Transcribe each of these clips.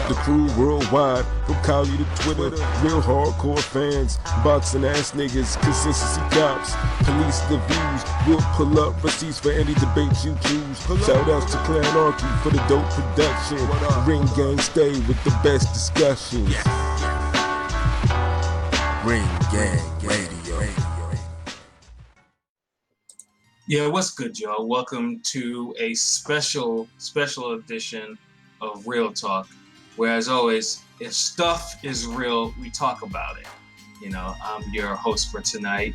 The crew worldwide, from Cali to Twitter, real hardcore fans, boxing ass niggas, consistency cops, police the views, we'll pull up receipts for any debate you choose. Shout outs to Clan Archie for the dope production. Ring Gang stay with the best discussions. Ring Gang Radio. Yeah, what's good, y'all? Welcome to a special edition of Real Talk, where, as always, if stuff is real, we talk about it. You know, I'm your host for tonight,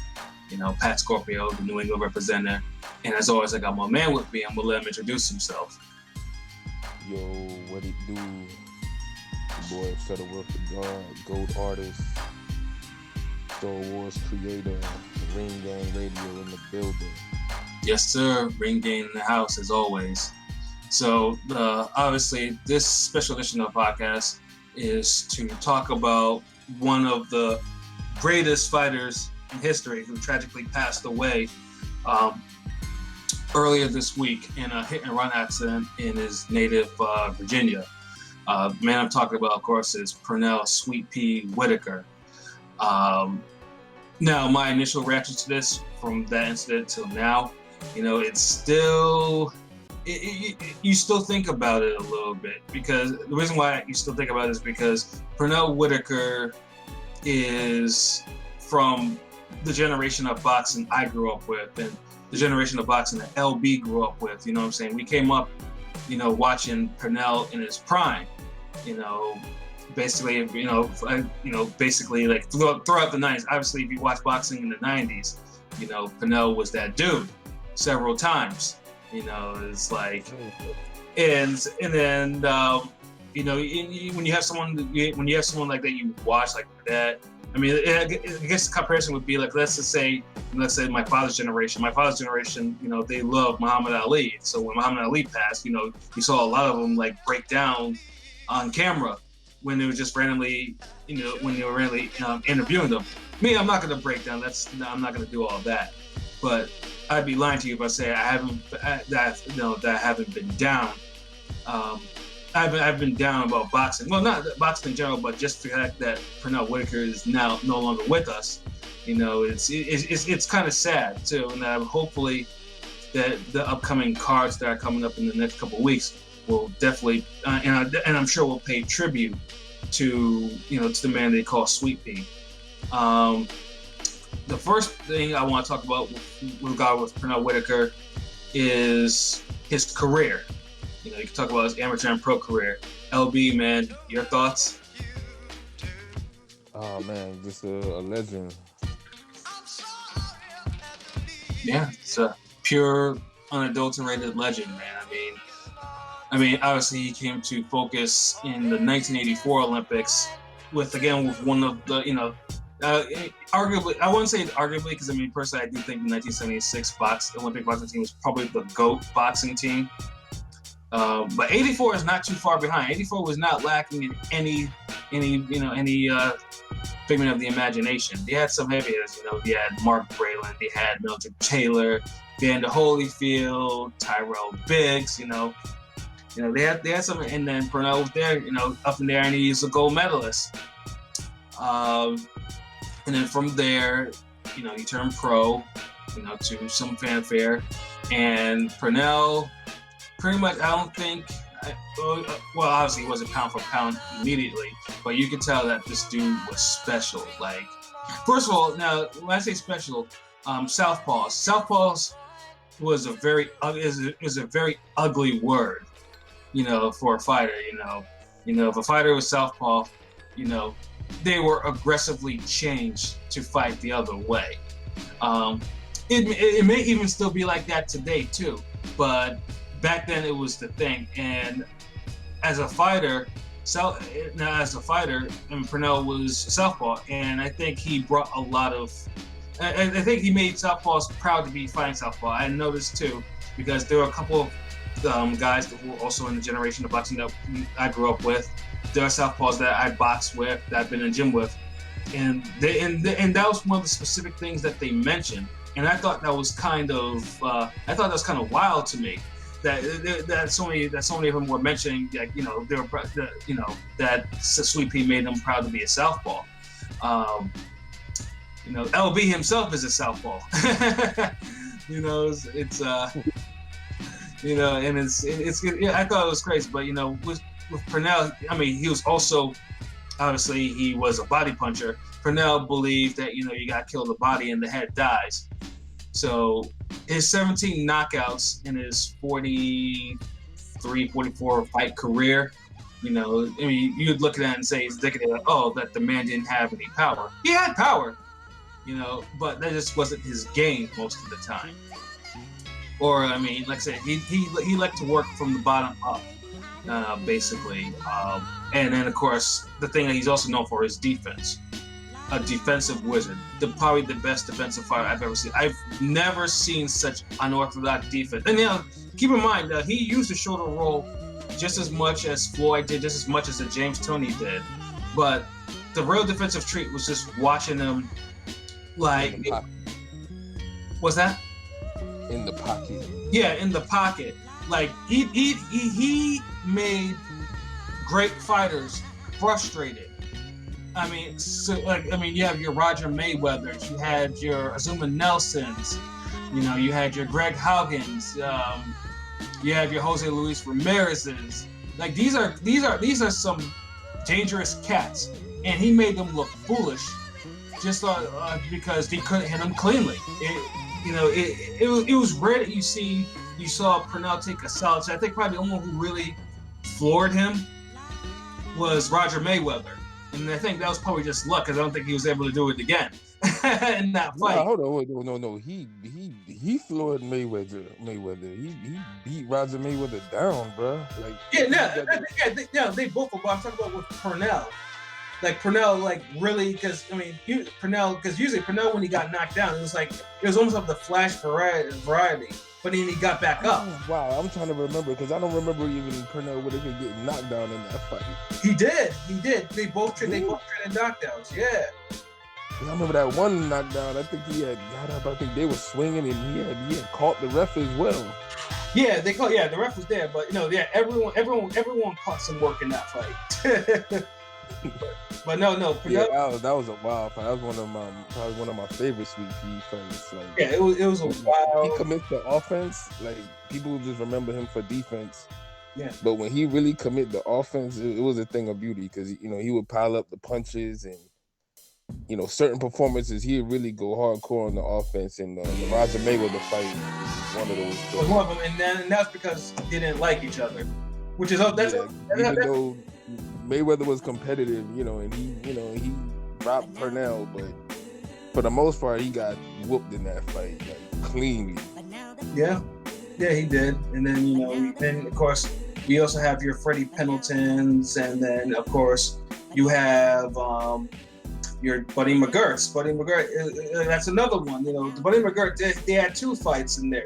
Patscorpio, the New England representative. And as always, I got my man with me. I'm gonna let him introduce himself. Yo, what it do? The boy Shutterworth da Gawd, Gold artist, Star Wars creator, Ring Gang Radio in the building. Yes, sir. Ring Gang in the house, as always. So, obviously, this special edition of the podcast is to talk about one of the greatest fighters in history who tragically passed away earlier this week in a hit-and-run accident in his native Virginia. The man I'm talking about, of course, is Pernell Sweet Pea Whitaker. Now, my initial reaction to this, from that incident till now, it's still, you still think about it a little bit, because the reason why you still think about it is because Pernell Whitaker is from the generation of boxing I grew up with, and the generation of boxing that LB grew up with. You know what I'm saying? We came up, watching Pernell in his prime. Basically, basically like throughout the 90s. Obviously, if you watch boxing in the 90s, Pernell was that dude several times. It's like, and then when you have someone like that you watch like that. I mean, I guess the comparison would be like, let's say my father's generation. My father's generation, they love Muhammad Ali. So when Muhammad Ali passed, you saw a lot of them like break down on camera when they were just randomly, when they were randomly interviewing them. Me, I'm not going to break down. I'm not going to do all that. But I'd be lying to you if I say I haven't been down. I've been down about boxing. Well, not boxing in general, but just the fact that Pernell Whitaker is now no longer with us. It's kind of sad too, and hopefully that the upcoming cards that are coming up in the next couple of weeks will definitely, and I'm sure will pay tribute to the man they call Sweet Pea. The first thing I want to talk about with Pernell Whitaker is his career. You can talk about his amateur and pro career. LB, man, your thoughts? Oh man, just a legend. Yeah, it's a pure, unadulterated legend, man. I mean, obviously he came to focus in the 1984 Olympics with one of the, arguably, I wouldn't say arguably, because personally I do think the 1976 Olympic boxing team was probably the GOAT boxing team. But 84 is not too far behind. 84 was not lacking in any figment of the imagination. They had some heavy hitters, they had Mark Braylon, they had Mildred Taylor, Vander Holyfield, Tyrell Biggs, they had some, and then Pernell was there, up in there, and he's a gold medalist. And then from there, he turned pro, to some fanfare, and Pernell, pretty much, I don't think, well, obviously he wasn't pound for pound immediately, but you could tell that this dude was special. Like, first of all, now, when I say special, southpaws. Southpaws was a very ugly word, for a fighter, if a fighter was southpaw, they were aggressively changed to fight the other way. It may even still be like that today too, but back then it was the thing. And as a fighter, Pernell was southpaw, and I think he brought a lot of. I think he made southpaws proud to be fighting southpaw. I noticed too, because there were a couple of guys that were also in the generation of boxing that I grew up with. There are southpaws that I boxed with, that I've been in the gym with, and that was one of the specific things that they mentioned. And I thought that was kind of wild to me. that so many of them were mentioning, like, you know, they were, you know, that Sweet Pea made them proud to be a southpaw. You know, LB himself is a southpaw. You know, it's you know, and it's yeah, I thought it was crazy, but you know, with Pernell, I mean, he was also, obviously, he was a body puncher. Pernell believed that, you know, you got to kill the body and the head dies. So his 17 knockouts in his 43, 44 fight career, you know, I mean, you'd look at that and say it's indicative of, oh, that the man didn't have any power. He had power, you know, but that just wasn't his game most of the time. Or, I mean, like I said, he liked to work from the bottom up, basically. And then, of course, the thing that he's also known for is defense. A defensive wizard. Probably the best defensive fighter I've ever seen. I've never seen such unorthodox defense. And, you know, keep in mind, he used the shoulder roll just as much as Floyd did, just as much as James Toney did. But the real defensive treat was just watching him, like... What's that? In the pocket. Yeah, in the pocket. Like, he made great fighters frustrated. I mean, so, like, I mean, you have your Roger Mayweathers, you had your Azuma Nelsons, you know, you had your Greg Haugans, you have your Jose Luis Ramirez's. Like, these are some dangerous cats, and he made them look foolish, just because he couldn't hit them cleanly. It was rare that you saw Pernell take a solid shot. I think probably the only one who really floored him was Roger Mayweather. And I think that was probably just luck, because I don't think he was able to do it again in that fight. No, hold on, no. He floored Mayweather. He beat Roger Mayweather down, bro. Like, they both were. I'm talking about with Pernell. Like, Pernell, like, really, because I mean, usually Pernell, when he got knocked down, it was almost like the Flash variety. But then he got back up. Oh, wow, I'm trying to remember, because I don't remember even Pernell would have getting knocked down in that fight. He did. They both traded knockdowns. Yeah. I remember that one knockdown. I think he had got up. I think they were swinging, and he had caught the ref as well. Yeah, the ref was there, but you know, yeah, everyone caught some work in that fight. But no, Pernell, yeah, that was a wild fight. That was probably one of my favorite Sweet Pea fights. Like, yeah, it was a wild. He commits to offense. Like, people just remember him for defense. Yeah. But when he really commit the offense, it was a thing of beauty, because, you know, he would pile up the punches, and, you know, certain performances he'd really go hardcore on the offense. And the Roger Mayweather fight was one of those. It was one of them, and that's because they didn't like each other, which is even though Mayweather was competitive, you know, and he dropped Pernell, but for the most part, he got whooped in that fight, like, cleanly. Yeah, he did. And then, you know, then of course we also have your Freddie Pendletons, and then of course you have your Buddy McGirt. Buddy McGirt, that's another one. You know, the Buddy McGirt, they had 2 fights in there,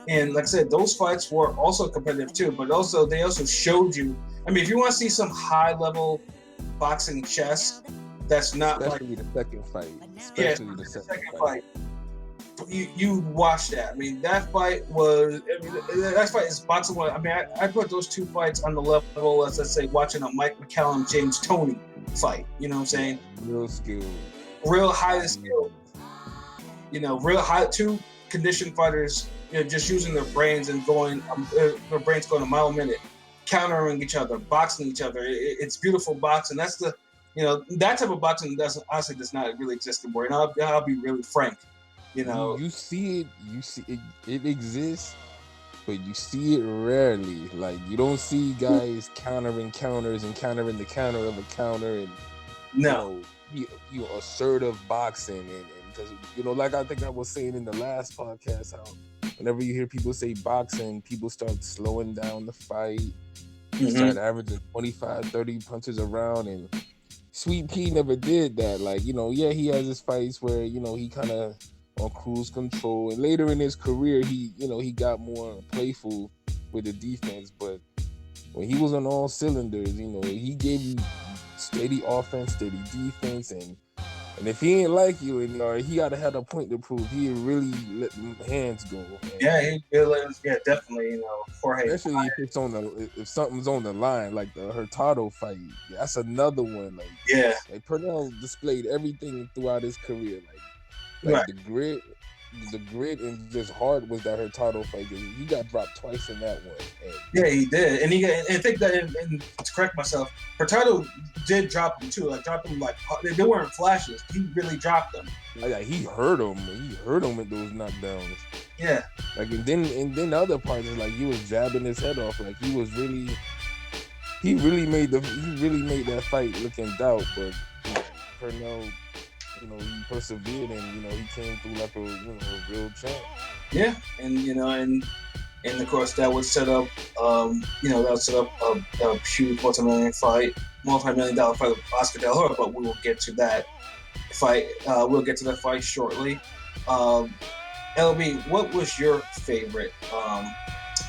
and like I said, those fights were also competitive too. But also they also showed you. I mean, if you want to see some high-level boxing chess, that's not especially like the second fight. Especially the second fight. You watch that. I mean, that fight was. I mean, that fight is boxing. I mean, I put those 2 fights on the level as, let's say, watching a Mike McCallum, James Toney fight. You know what I'm saying? Real skill. Real high skill. You know, real high 2 conditioned fighters. You know, just using their brains and going a mile a minute, countering each other, boxing each other. It's beautiful boxing. That's the, you know, that type of boxing does not really exist anymore. And I'll be really frank. You know, you see it exists, but you see it rarely. Like, you don't see guys countering counters and countering the counter of a counter, and no, you know, assertive boxing, and because, you know, like I think I was saying in the last podcast, how whenever you hear people say boxing, people start slowing down the fight, start averaging 25, 30 punches around, and Sweet Pea never did that. Like, you know, yeah, he has his fights where, you know, he kind of on cruise control, and later in his career, he got more playful with the defense. But when he was on all cylinders, you know, he gave you steady offense, steady defense, and And if he ain't like you, and or he gotta have a point to prove, he really let them hands go. Yeah, he really, yeah, definitely. You know, Jorge. Especially if it's if something's on the line, like the Hurtado fight. That's another one. Like Yeah, like Pernell displayed everything throughout his career. Like right. the grit and just hard was that Hurtado fight. He got dropped twice in that one. And Yeah, he did, and I think that, and to correct myself, Hurtado did drop him too. Like dropped him like they weren't flashes. He really dropped them. like he hurt him. He hurt him with those knockdowns. Yeah. Like and then the other part is like he was jabbing his head off. Like he really made that fight look in doubt. But Pernell, you know, he persevered and you know he came through like a real champ. Yeah, and you know, and of course that would set up, you know, that would set up a huge multi-million fight with Oscar De La Hoya. But we will get to that fight. We'll get to that fight shortly. LB, what was your favorite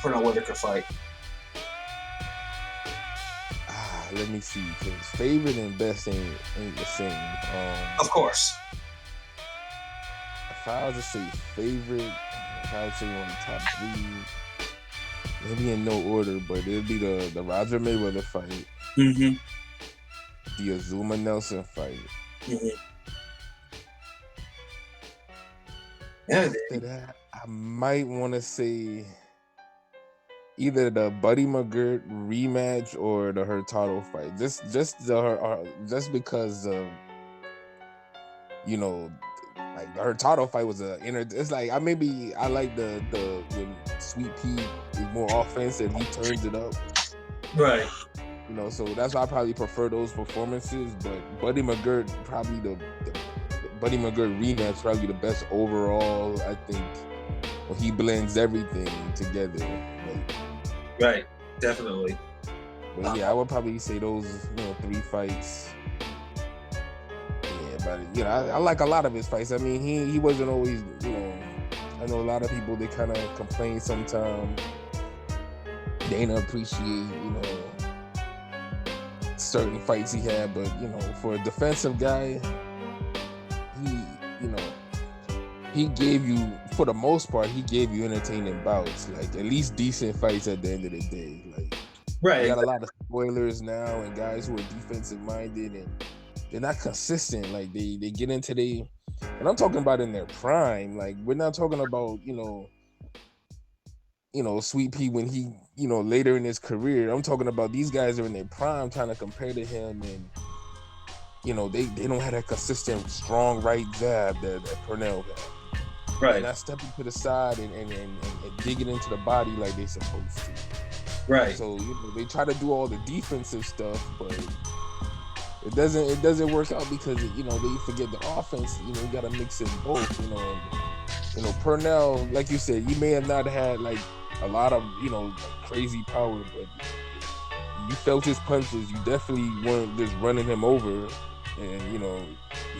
Pernell Whitaker fight? Let me see, because favorite and best ain't the same. Of course. If I was to say favorite, if I would say on the top three, maybe in no order, but it'd be the Roger Mayweather fight, Mm-hmm. the Azuma Nelson fight. Mm-hmm. Yeah, After that, I might want to say either the Buddy McGirt rematch or the Hurtado fight. Just because of, you know, like the Hurtado fight was it's like I like the when Sweet Pea is more offensive, he turns it up. right. You know, so that's why I probably prefer those performances. But Buddy McGirt, probably the Buddy McGirt rematch, probably the best overall. I think when he blends everything together. Like, Right, definitely. but yeah, I would probably say those, you know, three fights. Yeah, but you know, I like a lot of his fights. I mean, he wasn't always, you know. I know a lot of people, they kind of complain sometimes. They don't appreciate, you know, certain fights he had, but you know, for a defensive guy, he gave you, for the most part, he gave you entertaining bouts, like at least decent fights at the end of the day. Like, Right. you got a lot of spoilers now and guys who are defensive minded and they're not consistent. Like they get into and I'm talking about in their prime. Like we're not talking about, you know, Sweet Pea when he, you know, later in his career. I'm talking about these guys are in their prime trying to compare to him, and you know, they don't have that consistent strong right jab that Pernell had. Right. And not stepping to the side and digging into the body like they're supposed to. Right. So, you know, they try to do all the defensive stuff, but it doesn't work out because, you know, they forget the offense. You know, you gotta mix it both, you know. And, you know, Pernell, like you said, you may have not had like a lot of, you know, crazy power, but you felt his punches. You definitely weren't just running him over, and you know,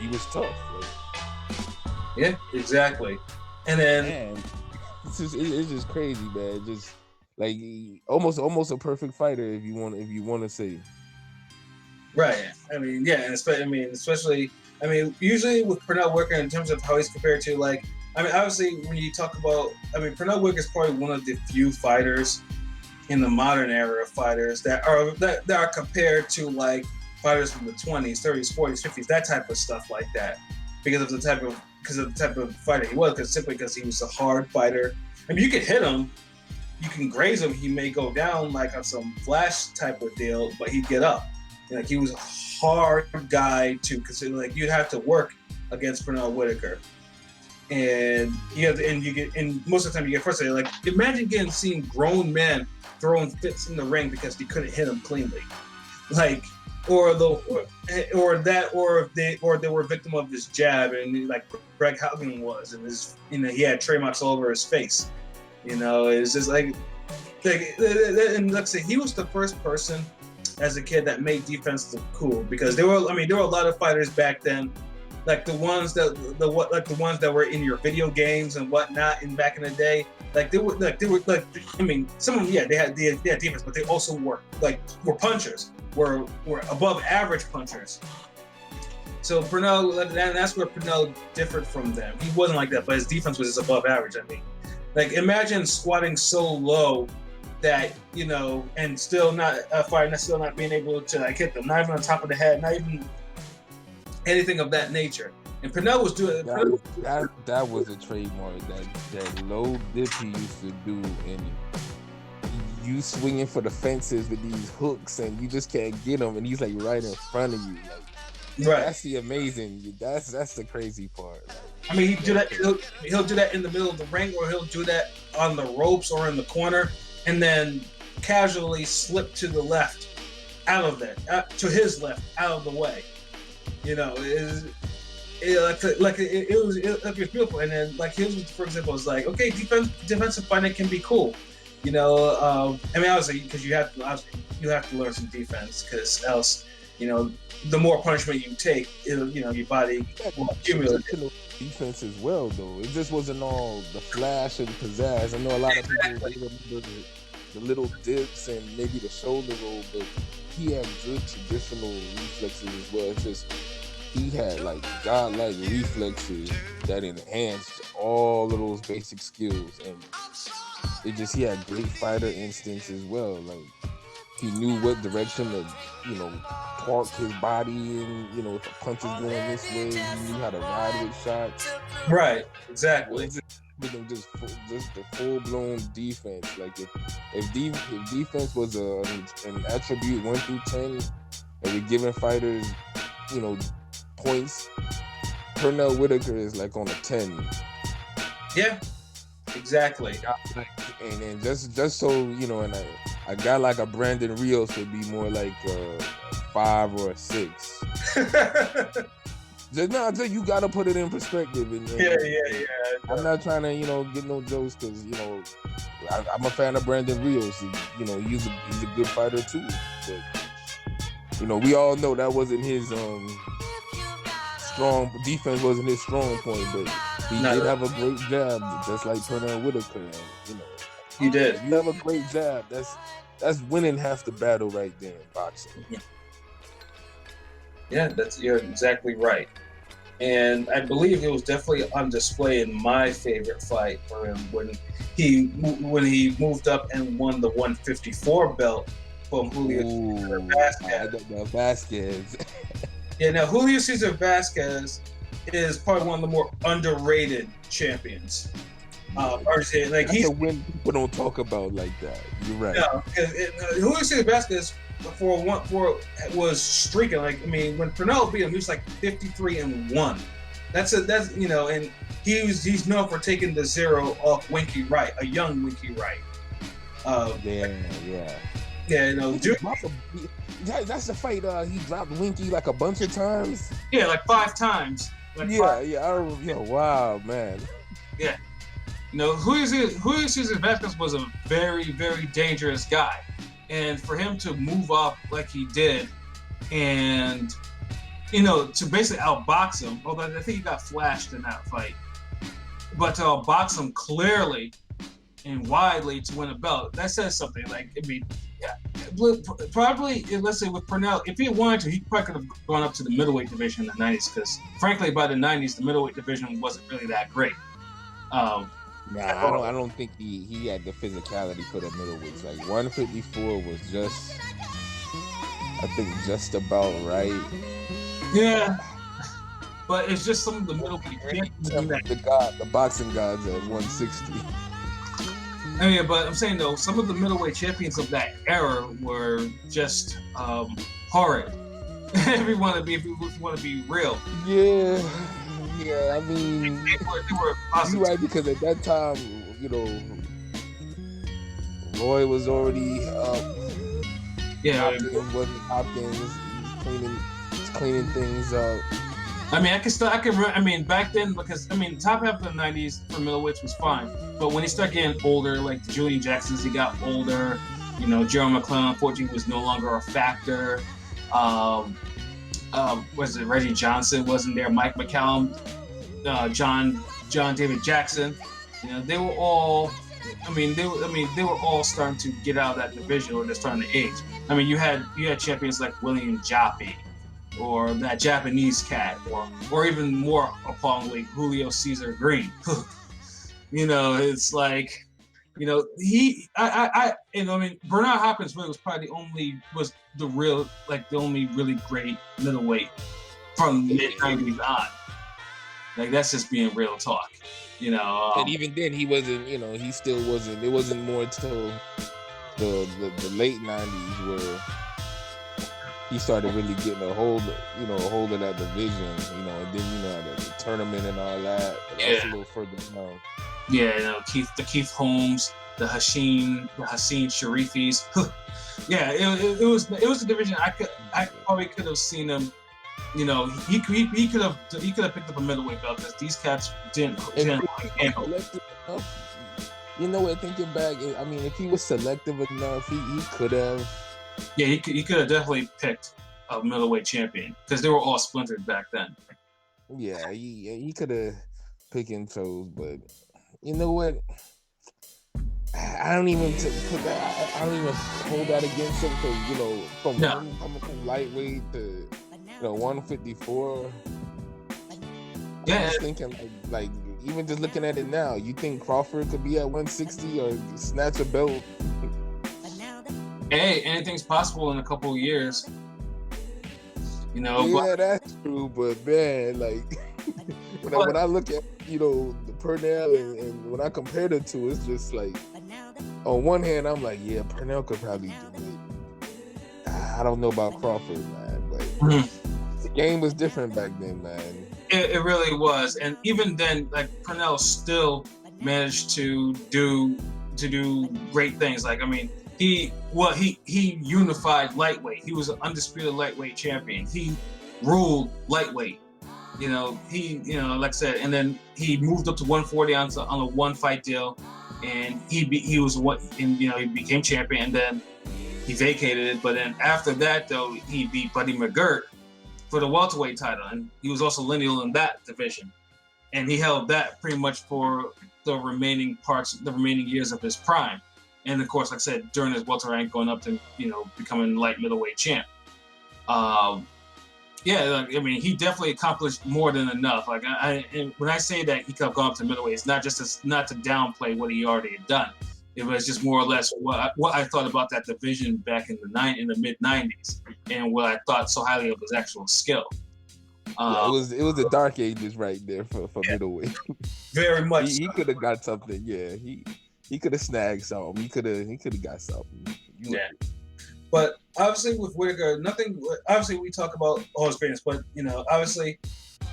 he was tough. Like, yeah, exactly. And then man, it's just crazy, man. Just like almost a perfect fighter, if you want to say. right. I mean, yeah, and especially usually with Pernell Whitaker in terms of how he's compared to, like, I mean, obviously when you talk about, Pernell Whitaker is probably one of the few fighters in the modern era of fighters that are compared to like fighters from the 20s, 30s, 40s, 50s, that type of stuff like that, because of the type of fighter he was, simply because he was a hard fighter. I mean, you could hit him, you can graze him, he may go down like on some flash type of deal, but he'd get up. And, like, he was a hard guy to consider. Like, you'd have to work against Pernell Whitaker. And most of the time you get frustrated. Like, imagine seeing grown men throwing fits in the ring because they couldn't hit him cleanly, like, or they were victim of this jab, and like Greg Haugen was, and his, you know, he had trademarks all over his face. You know, it's just like, and let's say he was the first person as a kid that made defense look cool, because there were a lot of fighters back then, like the ones that were in your video games and whatnot, in back in the day. Some of them, yeah, they had defense, but they also were punchers, were above average punchers. So Pernell, and that's where Pernell differed from them. He wasn't like that, but his defense was just above average. I mean, like imagine squatting so low that and still not fighting, still not being able to like hit them, not even on top of the head, not even anything of that nature. And Pernell was doing that was a trademark. That low dip he used to do, and you swinging for the fences with these hooks, and you just can't get him, and he's like right in front of you. Like, right. That's the amazing. That's the crazy part. Like, I mean, he'll do that in the middle of the ring, or he'll do that on the ropes or in the corner, and then casually slip to the left, out of there, to his left, out of the way. It was beautiful. And then like his, for example, was like, okay, defensive fighting can be cool. I mean, obviously, because you have to learn some defense, because else, the more punishment you take, your body will accumulate. Defense as well, though. It just wasn't all the flash and pizzazz. I know a lot of people remember the little dips and maybe the shoulder roll, but he had good traditional reflexes as well. It's just he had like godlike reflexes that enhanced all of those basic skills, and he had great fighter instincts as well. Like he knew what direction to park his body in. If a punch is going this way, he knew how to ride with shots. Right, exactly. Just the full blown defense. Like if defense was an attribute 1 through 10, and we're giving fighters points, Pernell Whitaker is like on a 10. Yeah, exactly. And then just so and a guy like a Brandon Rios would be more like a 5 or a 6. You gotta put it in perspective. And, yeah. I'm not trying to get no jokes, because I'm a fan of Brandon Rios. He's a good fighter too. But we all know that wasn't his strong defense. Wasn't his strong point, but he did have a great jab, just like Pernell Whitaker. He did. You have a great jab. That's winning half the battle right there in boxing. Yeah, you're exactly right. And I believe it was definitely on display in my favorite fight for him when he moved up and won the 154 belt from Julio Cesar Vasquez. Yeah, now Julio Cesar Vasquez is probably one of the more underrated champions. He's a win people don't talk about like that. You're right. No, Julio Cesar Vasquez was streaking. Like, I mean, when Pernell beat him, he was like 53-1. And he's known for taking the 0 off Winky Wright, a young Winky Wright. Yeah. That's the fight. He dropped Winky like a bunch of times. Yeah, like 5 times. Wow, man. Yeah. Julio Cesar Vasquez was a very, very dangerous guy. And for him to move up like he did and, to basically outbox him, although I think he got flashed in that fight, but to outbox him clearly and widely to win a belt, that says something. Like, I mean, probably, let's say with Pernell, if he wanted to, he probably could have gone up to the middleweight division in the 90s, because frankly, by the 90s, the middleweight division wasn't really that great. I don't think he had the physicality for the middleweights. Like 154 was just about right. Yeah, but it's just some of the middleweight the boxing gods at 160. I mean, but I'm saying though, some of the middleweight champions of that era were just horrid. If you want to be real. Yeah, I mean, they were you're right, because at that time, Roy was already up. Yeah, Hopkins cleaning things up. I mean, back then, because top half of the 90s for middleweights was fine, but when he started getting older, like the Julian Jacksons, he got older. Gerald McClellan, unfortunately, was no longer a factor. Was it Reggie Johnson wasn't there? Mike McCallum, John David Jackson. They were all. They were all starting to get out of that division, or they're starting to age. I mean, you had champions like William Joppy, or that Japanese cat, or even more appallingly, Julio Cesar Green. It's like, I mean, Bernard Hopkins really was probably the only really great middleweight from the mid-90s on. Like, that's just being real talk, And even then, he wasn't, he still wasn't. It wasn't more until the late 90s where he started really getting a hold of that division, and then, the tournament and all that. But that's a little further down. Yeah, Keith Holmes, the Hassan Sharifis. Yeah, it was a division I probably could have seen him. He could have picked up a middleweight belt because these cats didn't handle. Thinking back, I mean, if he was selective enough, he could have. Yeah, he could have definitely picked a middleweight champion because they were all splintered back then. Yeah, he could have picked and chose, but you know what? I don't even put that. I don't even hold that against him because from coming from lightweight to 154. Yeah, I was thinking like even just looking at it now, you think Crawford could be at 160 or snatch a belt? Hey, anything's possible in a couple of years. Yeah, that's true, but man, like when I look at the Pernell and when I compare the two, it's just like on one hand I'm like, yeah, Pernell could probably do it. I don't know about Crawford, man, but the game was different back then, man. It really was, and even then, like Pernell still managed to do great things. Like, I mean, he unified lightweight. He was an undisputed lightweight champion. He ruled lightweight. Like I said, and then he moved up to 140 on a one fight deal, and he became champion, and then he vacated it. But then after that, though, he beat Buddy McGirt for the welterweight title, and he was also lineal in that division, and he held that pretty much for the remaining years of his prime. And of course, like I said, during his welter rank going up to becoming light middleweight champ. He definitely accomplished more than enough. Like and when I say that he could have gone up to middleweight, it's not just not to downplay what he already had done. It was just more or less what I thought about that division back in the mid '90s, and what I thought so highly of his actual skill. It was the dark ages right there for middleweight. Very much. He could have got something. Yeah, he could have snagged something. He could have got something. But obviously with Whitaker, nothing. Obviously we talk about all his greatness, but obviously,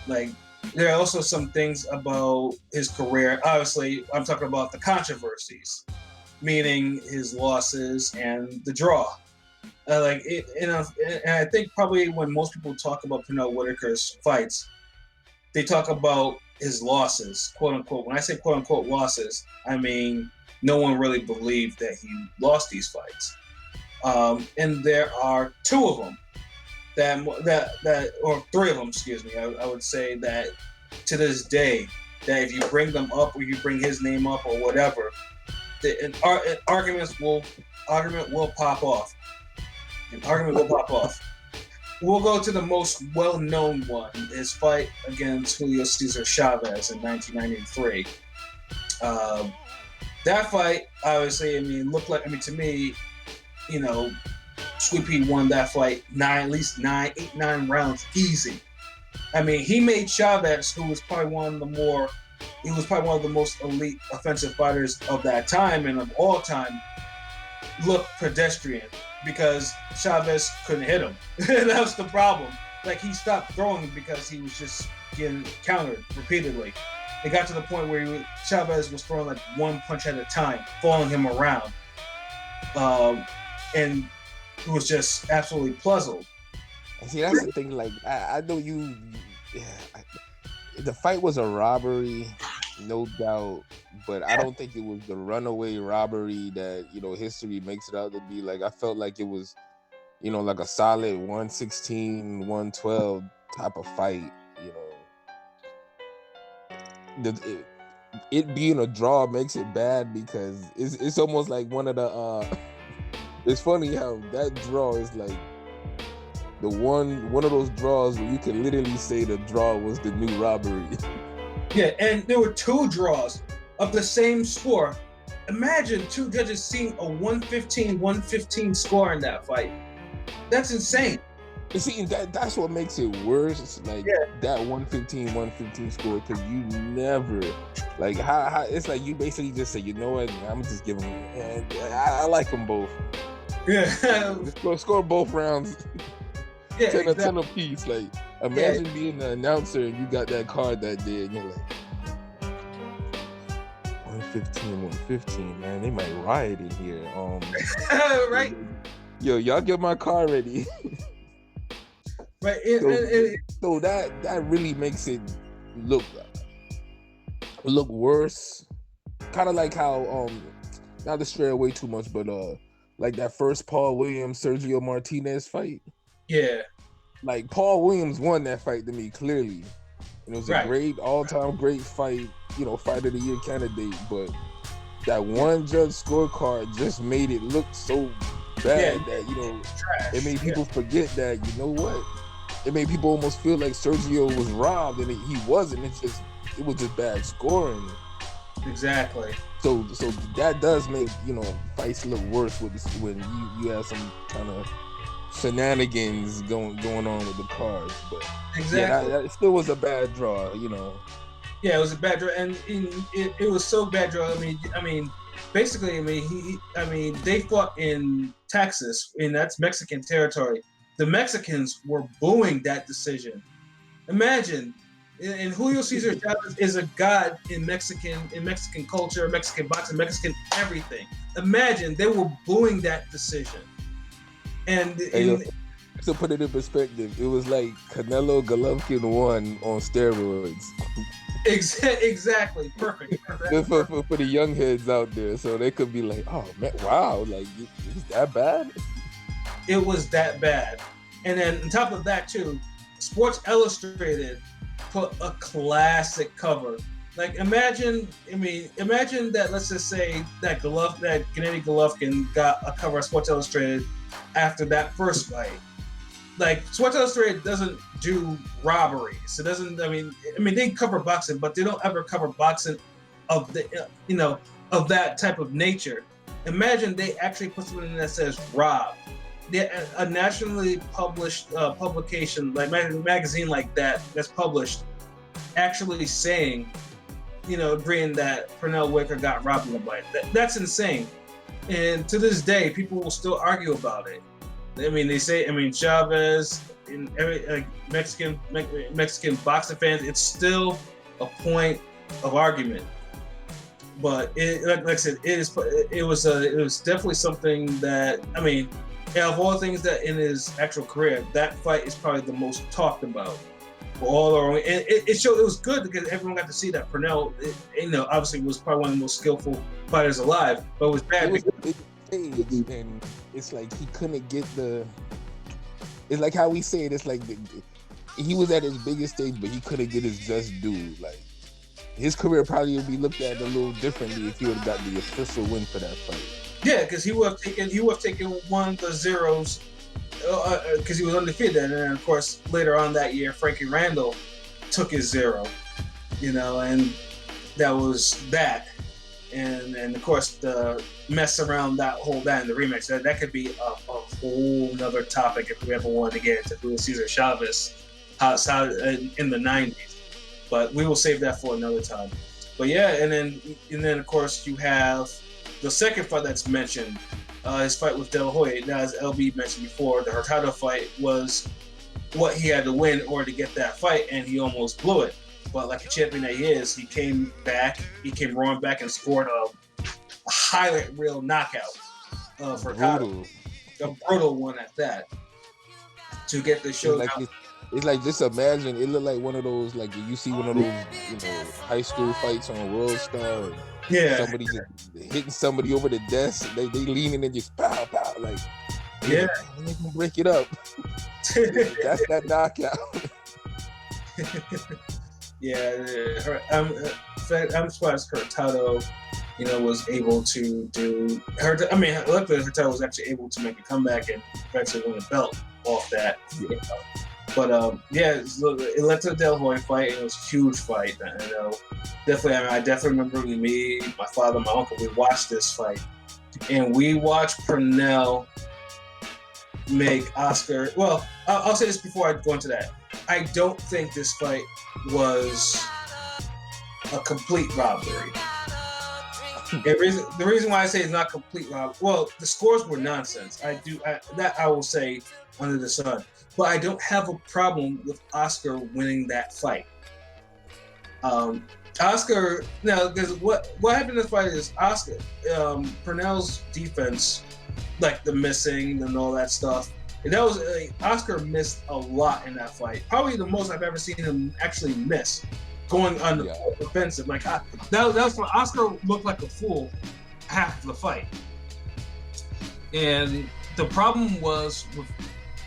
like there are also some things about his career. Obviously, I'm talking about the controversies, meaning his losses and the draw. And I think probably when most people talk about Pernell Whitaker's fights, they talk about his losses, quote unquote. When I say quote unquote losses, I mean no one really believed that he lost these fights. And there are two of them or three of them, excuse me. I would say that to this day, that if you bring them up or you bring his name up or whatever, an argument will pop off. We'll go to the most well-known one, his fight against Julio Cesar Chavez in 1993. That fight, obviously, to me, Sweet Pea won that fight at least 9 rounds easy. I mean, he made Chavez, who was probably one of the most elite offensive fighters of that time and of all time, look pedestrian because Chavez couldn't hit him. That was the problem. Like, he stopped throwing because he was just getting countered repeatedly. It got to the point where Chavez was throwing like one punch at a time, following him around. And it was just absolutely puzzled. See, that's the thing. Like, I know you. The fight was a robbery, no doubt, but I don't think it was the runaway robbery that history makes it out to be. Like, I felt like it was, like a solid 116, 112 type of fight. It being a draw makes it bad because it's almost like one of the. It's funny how that draw is like one of those draws where you can literally say the draw was the new robbery. Yeah, and there were 2 draws of the same score. Imagine 2 judges seeing a 115 score in that fight. That's insane. You see, that's what makes it worse. It's like that 115 score, because you never, like, how it's like you basically just say, you know what, I'm just giving them. I like them both. Yeah. Score both rounds. Yeah, 10 apiece. Like, imagine being the announcer and you got that card that day, and you're like, 115, man. They might riot in here. Right. Yo, y'all get my car ready. Right. So that really makes it look worse. Kind of like how not to stray away too much, but like that first Paul Williams Sergio Martinez fight. Yeah. Like Paul Williams won that fight to me clearly. And it was a great all-time great fight, you know, fight of the year candidate, but that one judge scorecard just made it look so bad that, you know, it made people forget that, you know what? It made people almost feel like Sergio was robbed, and he wasn't. It was just bad scoring. Exactly. So that does make, you know, fights look worse with this, when you have some kind of shenanigans going on with the cards. But exactly, it still was a bad draw, you know. Yeah, it was a bad draw, and it was so bad draw. I mean, basically, they fought in Texas, and that's Mexican territory. The Mexicans were booing that decision. Imagine, and Julio Cesar Chavez is a god in Mexican culture, Mexican boxing, Mexican everything. Imagine they were booing that decision. And to put it in perspective, it was like Canelo Golovkin won on steroids. Exactly, perfect. For the young heads out there, so they could be like, "Oh man, wow, like it's that bad." It was that bad. And then on top of that too, Sports Illustrated put a classic cover. Like imagine that, let's just say that Gennady Golovkin got a cover of Sports Illustrated after that first fight. Like Sports Illustrated doesn't do robberies. It doesn't. They cover boxing, but they don't ever cover boxing of the of that type of nature. Imagine they actually put something in that says robbed. A nationally published publication, like magazine like that's published, actually saying, agreeing that Pernell Whitaker got robbed in the fight. That's insane. And to this day, people will still argue about it. They say, Chavez, and every Mexican boxing fans, it's still a point of argument. But like I said, it was definitely something that, of all things that in his actual career, that fight is probably the most talked about. For all our, and it showed, it was good because everyone got to see that Pernell, obviously was probably one of the most skillful fighters alive, but it was bad. And it's like he couldn't get it's like how we say it, it's like he was at his biggest stage, but he couldn't get his just due. Like his career probably would be looked at a little differently if he would have got the official win for that fight. Yeah, because he would have taken one of the zeros because he was undefeated, and then of course later on that year Frankie Randall took his zero, and that was that, and of course the mess around that in the rematch that could be a whole nother topic if we ever wanted to get into Julio Cesar Chavez how in the 90s, but we will save that for another time. But yeah, and then of course you have the second fight that's mentioned, his fight with De La Hoya. Now, as LB mentioned before, the Hurtado fight was what he had to win in order to get that fight, and he almost blew it. But like a champion that he is, he came roaring back and scored a highlight reel knockout of Hurtado. A brutal one at that, to get the show. It's like, just imagine, it looked like one of those, like you see one of those, high school fights on World Star. Yeah. Somebody just hitting somebody over the desk, they leaning and just pow, pow, like, yeah. They can break it up. That's that knockout. Yeah, I'm surprised Hurtado, was able to do. Luckily Hurtado was actually able to make a comeback and eventually win a belt. off that. But it led to the De La Hoya fight. It was a huge fight. Definitely. I definitely remember me, my father, my uncle. We watched this fight, and we watched Pernell make Oscar. Well, I'll say this before I go into that. I don't think this fight was a complete robbery. The reason why I say it's not complete robbery. Well, the scores were nonsense. That I will say under the sun. But I don't have a problem with Oscar winning that fight. Oscar, now, because what happened in the fight is Oscar, Pernell's defense, like the missing and all that stuff, and that was Oscar missed a lot in that fight. Probably the most I've ever seen him actually miss, going on the offensive. Like that was when Oscar looked like a fool half of the fight, and the problem was with.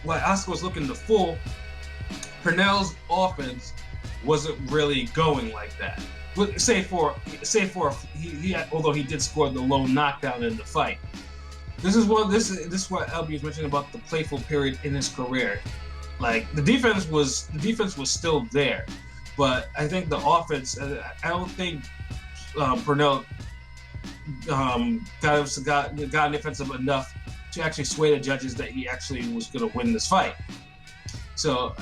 While Oscar was looking the full, Pernell's offense wasn't really going like that. Although he did score the lone knockdown in the fight. This is what LB was mentioning about the playful period in his career. Like the defense was still there, but I think the offense. I don't think Pernell got offensive enough to actually sway the judges that he actually was going to win this fight. So,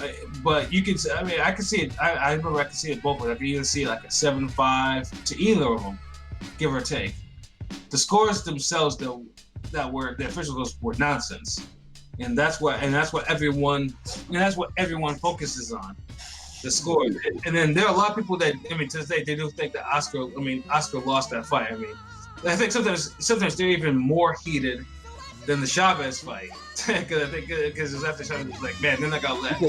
but you can, I can see it. I remember I could see it both ways. I could either see like a 7-5 to either of them, give or take. The scores themselves, the official scores were nonsense, and that's what everyone focuses on, the scores. And then there are a lot of people that, to this day, they do think that Oscar lost that fight. I think sometimes they're even more heated than the Chavez fight, because it was after Chavez, like, man, then I got left.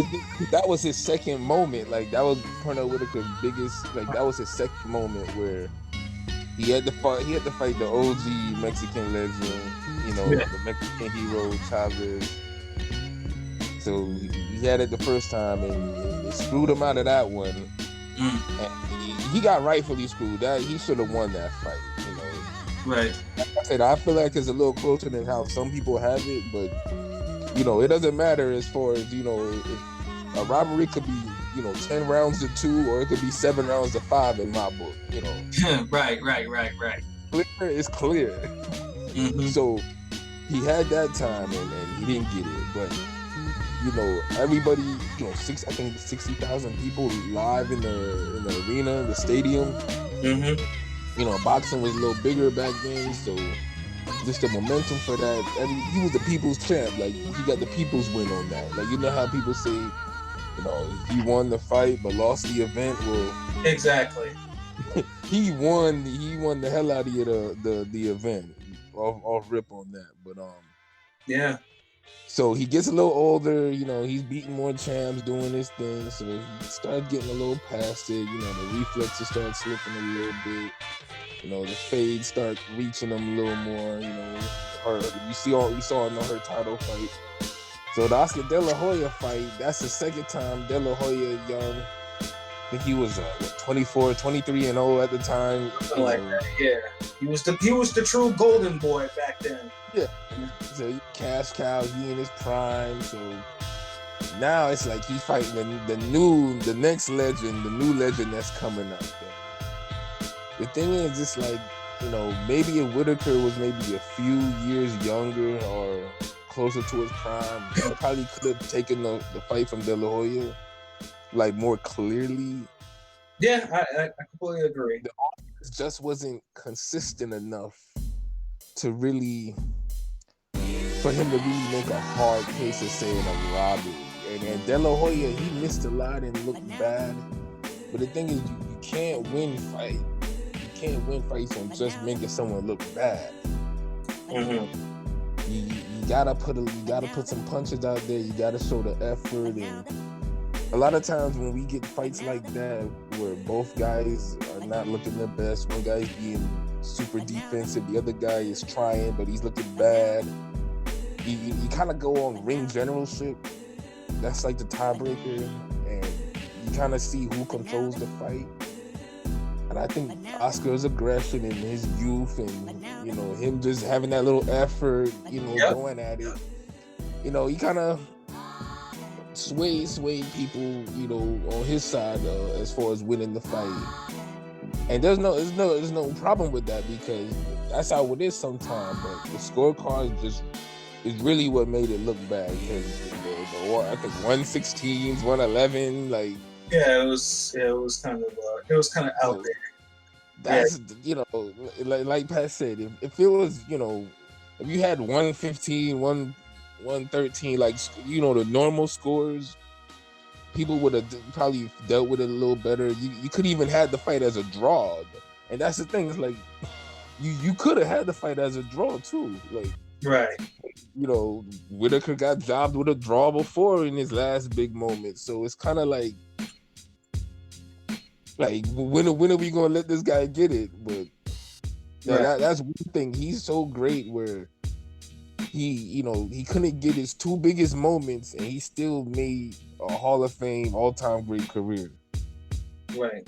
That was his second moment. Like that was Pernell Whitaker's biggest. Like that was his second moment where he had to fight the OG Mexican legend, the Mexican hero Chavez. So he had it the first time, and it screwed him out of that one. And he got rightfully screwed. That he should have won that fight. Right. Like I said, I feel like it's a little closer than how some people have it, but it doesn't matter as far as if a robbery could be 10 rounds to 2, or it could be 7 rounds to 5 in my book. Right. Clear is clear. Mm-hmm. So he had that time and he didn't get it, but everybody, I think 60,000 people live in the arena, the stadium. Mm-hmm. Boxing was a little bigger back then, so just the momentum for that. He was the people's champ. Like, he got the people's win on that. Like, how people say, he won the fight but lost the event. Well, exactly. he won the hell out of you the event. Off rip on that. But yeah. So he gets a little older, he's beating more champs, doing his thing. So he starts getting a little past it, the reflexes start slipping a little bit. The fades start reaching him a little more, you saw in her title fight. So the Oscar De La Hoya fight, that's the second time De La Hoya young. I think he was 24, 23-0 at the time. Something like that, yeah. He was the true golden boy back then. Yeah. So cash cow, he in his prime. So now it's like he's fighting the next legend, the new legend that's coming up. The thing is, it's like, maybe if Whitaker was maybe a few years younger or closer to his prime, he probably could have taken the fight from De La Hoya like more clearly. Yeah, I completely agree. The offense just wasn't consistent enough to really, for him to really make a hard case of saying a robbery. And De La Hoya, he missed a lot and looked bad. But the thing is, you can't win fights. You can't win fights on just making someone look bad. Mm-hmm. You gotta put some punches out there. You gotta show the effort. And a lot of times when we get fights like that, where both guys are not looking their best, one guy's being super defensive, the other guy is trying, but he's looking bad. You kind of go on ring generalship. That's like the tiebreaker, and you kind of see who controls the fight. And I think Oscar's aggression and his youth, and him just having that little effort, going at it. He kind of swayed people, you know, on his side as far as winning the fight. And there's no problem with that because that's how it is sometimes. But the scorecard just is really what made it look bad because I think 116s, 111, like Yeah, it was kind of out there. that's you know, like Pat said, if it was, you know, if you had 115, 113, like, you know, the normal scores, people would have probably dealt with it a little better. You could even had the fight as a draw, and that's the thing. It's like you could have had the fight as a draw too. Like, Right. you know, Whitaker got jobbed with a draw before in his last big moment, so it's kind of like when are we gonna let this guy get it? But that's one thing. He's so great where he couldn't get his two biggest moments, and he still made a Hall of Fame all-time great career. Right.